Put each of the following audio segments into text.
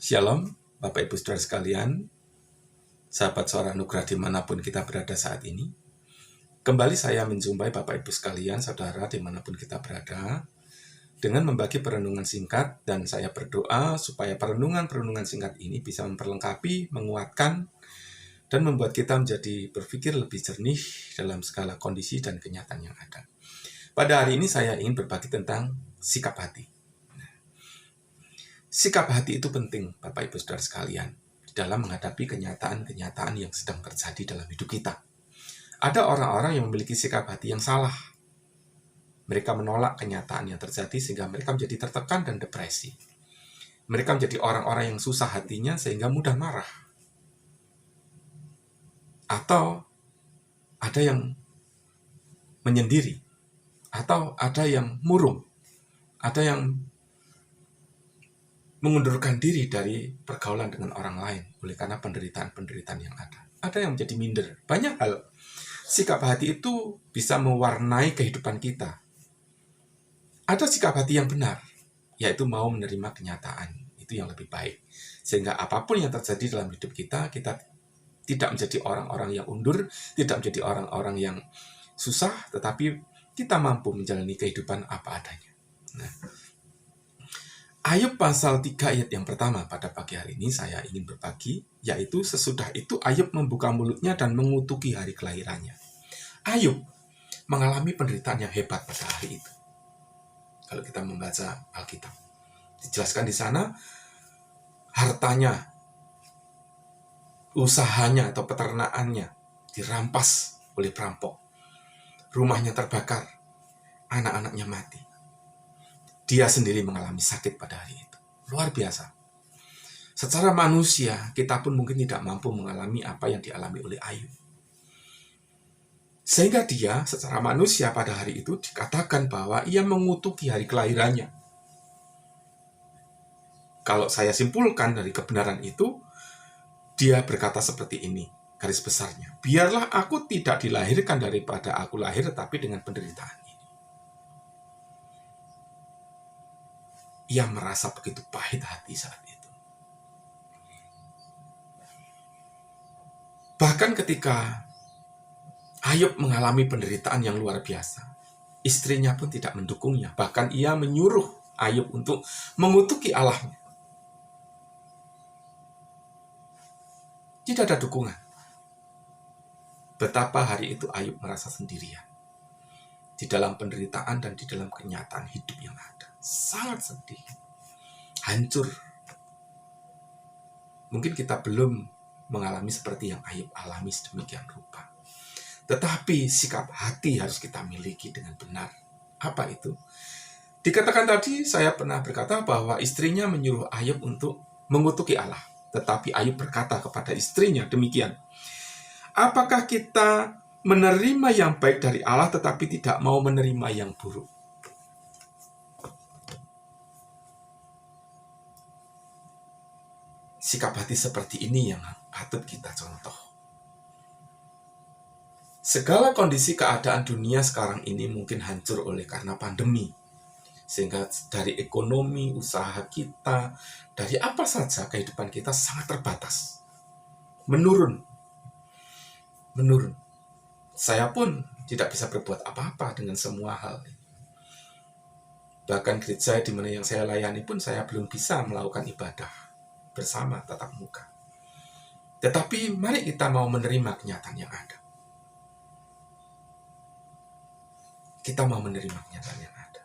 Shalom, Bapak Ibu Saudara sekalian, sahabat Suara Anugerah dimanapun kita berada saat ini. Kembali saya menjumpai Bapak Ibu sekalian, saudara dimanapun kita berada, dengan membagi perenungan singkat, dan saya berdoa supaya perenungan-perenungan singkat ini bisa memperlengkapi, menguatkan, dan membuat kita menjadi berpikir lebih jernih dalam segala kondisi dan kenyataan yang ada. Pada hari ini saya ingin berbagi tentang sikap hati. Sikap hati itu penting, Bapak Ibu Saudara sekalian, dalam menghadapi kenyataan-kenyataan yang sedang terjadi dalam hidup kita. Ada orang-orang yang memiliki sikap hati yang salah. Mereka menolak kenyataan yang terjadi sehingga mereka menjadi tertekan dan depresi. Mereka menjadi orang-orang yang susah hatinya sehingga mudah marah. Atau ada yang menyendiri. Atau ada yang murung. Ada yang mengundurkan diri dari pergaulan dengan orang lain oleh karena penderitaan-penderitaan yang ada. Ada yang menjadi minder. Banyak hal. Sikap hati itu bisa mewarnai kehidupan kita. Ada sikap hati yang benar, yaitu mau menerima kenyataan. Itu yang lebih baik. Sehingga apapun yang terjadi dalam hidup kita, kita tidak menjadi orang-orang yang undur, tidak menjadi orang-orang yang susah, tetapi kita mampu menjalani kehidupan apa adanya. Nah, Ayub pasal 3 ayat yang pertama pada pagi hari ini saya ingin berbagi, yaitu sesudah itu Ayub membuka mulutnya dan mengutuki hari kelahirannya. Ayub mengalami penderitaan yang hebat pada hari itu. Kalau kita membaca Alkitab, dijelaskan di sana hartanya, usahanya atau peternakannya dirampas oleh perampok. Rumahnya terbakar, anak-anaknya mati. Dia sendiri mengalami sakit pada hari itu. Luar biasa. Secara manusia, kita pun mungkin tidak mampu mengalami apa yang dialami oleh Ayub. Sehingga dia, secara manusia pada hari itu, dikatakan bahwa ia mengutuki hari kelahirannya. Kalau saya simpulkan dari kebenaran itu, dia berkata seperti ini, garis besarnya. Biarlah aku tidak dilahirkan daripada aku lahir, tetapi dengan penderitaan. Ia merasa begitu pahit hati saat itu. Bahkan ketika Ayub mengalami penderitaan yang luar biasa, istrinya pun tidak mendukungnya. Bahkan ia menyuruh Ayub untuk mengutuki Allahnya. Tidak ada dukungan. Betapa hari itu Ayub merasa sendirian. Di dalam penderitaan dan di dalam kenyataan hidup yang ada. Sangat sedih. Hancur. Mungkin kita belum mengalami seperti yang Ayub alami sedemikian rupa. Tetapi sikap hati harus kita miliki dengan benar. Apa itu? Dikatakan tadi, saya pernah berkata bahwa istrinya menyuruh Ayub untuk mengutuki Allah. Tetapi Ayub berkata kepada istrinya demikian. Apakah kita menerima yang baik dari Allah tetapi tidak mau menerima yang buruk? Sikap hati seperti ini yang patut kita contoh. Segala kondisi keadaan dunia sekarang ini mungkin hancur oleh karena pandemi. Sehingga dari ekonomi, usaha kita, dari apa saja kehidupan kita sangat terbatas. Menurun. Saya pun tidak bisa berbuat apa-apa dengan semua hal. Bahkan gereja di mana yang saya layani pun saya belum bisa melakukan ibadah bersama tatap muka. Tetapi mari kita mau menerima kenyataan yang ada. Kita mau menerima kenyataan yang ada.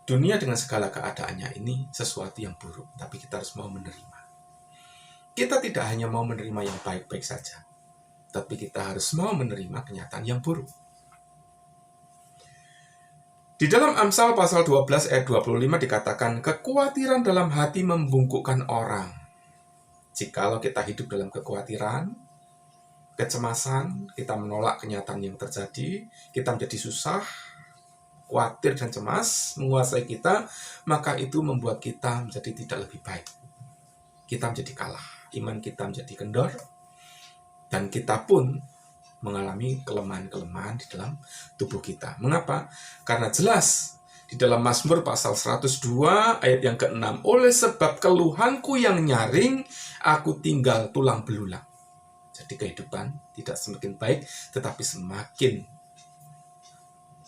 Dunia dengan segala keadaannya ini sesuatu yang buruk, tapi kita harus mau menerima. Kita tidak hanya mau menerima yang baik-baik saja, tapi kita harus mau menerima kenyataan yang buruk. Di dalam Amsal pasal 12 ayat 25 dikatakan, kekhawatiran dalam hati membungkukkan orang. Jikalau kita hidup dalam kekhawatiran, kecemasan, kita menolak kenyataan yang terjadi, kita menjadi susah, khawatir dan cemas menguasai kita, maka itu membuat kita menjadi tidak lebih baik. Kita menjadi kalah, iman kita menjadi kendor, dan kita pun mengalami kelemahan-kelemahan di dalam tubuh kita. Mengapa? Karena jelas Di dalam Mazmur pasal 102 ayat yang ke-6. Oleh sebab keluhanku yang nyaring, aku tinggal tulang belulang. Jadi kehidupan tidak semakin baik, tetapi semakin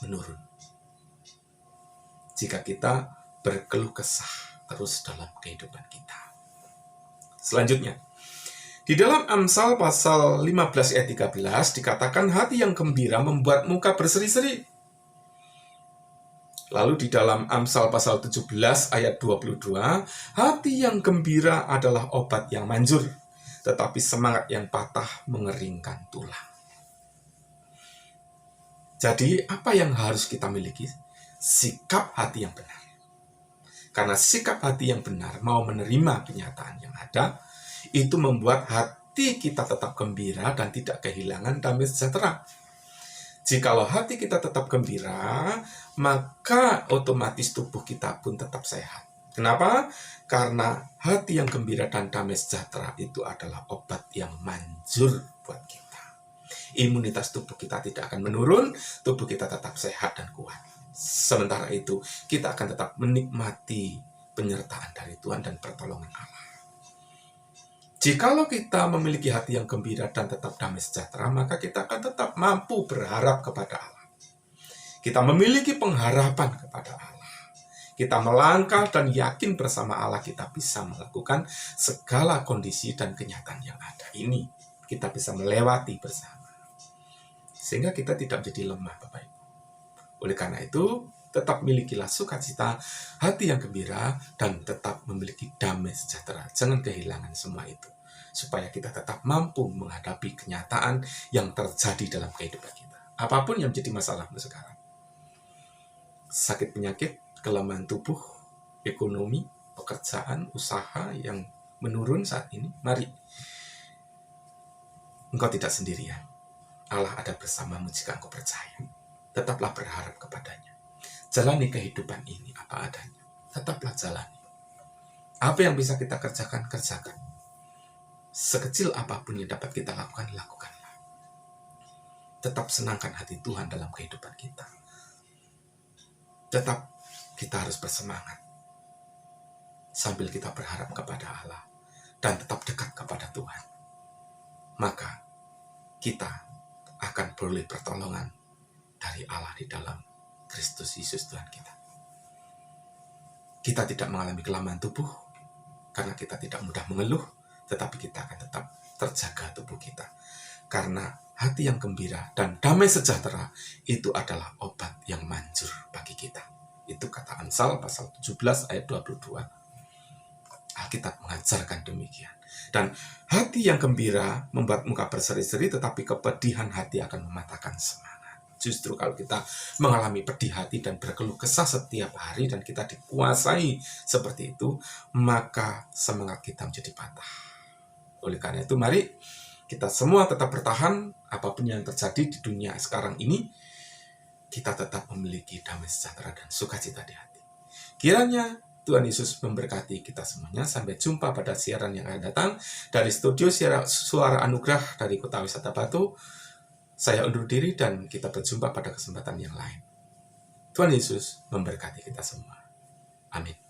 menurun. Jika kita berkeluh kesah terus dalam kehidupan kita. Selanjutnya, di dalam Amsal pasal 15 ayat 13 dikatakan hati yang gembira membuat muka berseri-seri. Lalu di dalam Amsal pasal 17 ayat 22, hati yang gembira adalah obat yang manjur, tetapi semangat yang patah mengeringkan tulang. Jadi apa yang harus kita miliki? Sikap hati yang benar. Karena sikap hati yang benar mau menerima kenyataan yang ada, itu membuat hati kita tetap gembira dan tidak kehilangan damai sejahtera. Jikalau hati kita tetap gembira, maka otomatis tubuh kita pun tetap sehat. Kenapa? Karena hati yang gembira dan damai sejahtera itu adalah obat yang manjur buat kita. Imunitas tubuh kita tidak akan menurun, tubuh kita tetap sehat dan kuat. Sementara itu, kita akan tetap menikmati penyertaan dari Tuhan dan pertolongan Allah. Jikalau kita memiliki hati yang gembira dan tetap damai sejahtera, maka kita akan tetap mampu berharap kepada Allah. Kita memiliki pengharapan kepada Allah. Kita melangkah dan yakin bersama Allah kita bisa melakukan segala kondisi dan kenyataan yang ada ini. Kita bisa melewati bersama. Sehingga kita tidak menjadi lemah, Bapak Ibu. Oleh karena itu, tetap milikilah sukacita, hati yang gembira, dan tetap memiliki damai sejahtera. Jangan kehilangan semua itu. Supaya kita tetap mampu menghadapi kenyataan yang terjadi dalam kehidupan kita. Apapun yang menjadi masalahmu sekarang. Sakit penyakit, kelemahan tubuh, ekonomi, pekerjaan, usaha yang menurun saat ini. Mari. Engkau tidak sendirian. Allah ada bersamamu jika engkau percaya. Tetaplah berharap kepadanya. Jalani kehidupan ini apa adanya. Tetaplah jalani. Apa yang bisa kita kerjakan, kerjakan. Sekecil apapun yang dapat kita lakukan, lakukanlah. Tetap senangkan hati Tuhan dalam kehidupan kita. Tetap kita harus bersemangat. Sambil kita berharap kepada Allah. Dan tetap dekat kepada Tuhan. Maka kita akan beroleh pertolongan dari Allah di dalam Kristus Yesus Tuhan kita. Kita tidak mengalami kelemahan tubuh karena kita tidak mudah mengeluh, tetapi kita akan tetap terjaga tubuh kita. Karena hati yang gembira dan damai sejahtera itu adalah obat yang manjur bagi kita. Itu kata Amsal pasal 17 ayat 22. Alkitab mengajarkan demikian. Dan hati yang gembira membuat muka berseri-seri, tetapi kepedihan hati akan mematahkan semangat. Justru kalau kita mengalami pedih hati dan berkeluh kesah setiap hari dan kita dikuasai seperti itu, maka semangat kita menjadi patah. Oleh karena itu, mari kita semua tetap bertahan apapun yang terjadi di dunia sekarang ini, kita tetap memiliki damai sejahtera dan sukacita di hati. Kiranya Tuhan Yesus memberkati kita semuanya. Sampai jumpa pada siaran yang akan datang dari studio Suara Anugerah dari Kota Wisata Batu. Saya undur diri dan kita berjumpa pada kesempatan yang lain. Tuhan Yesus memberkati kita semua. Amin.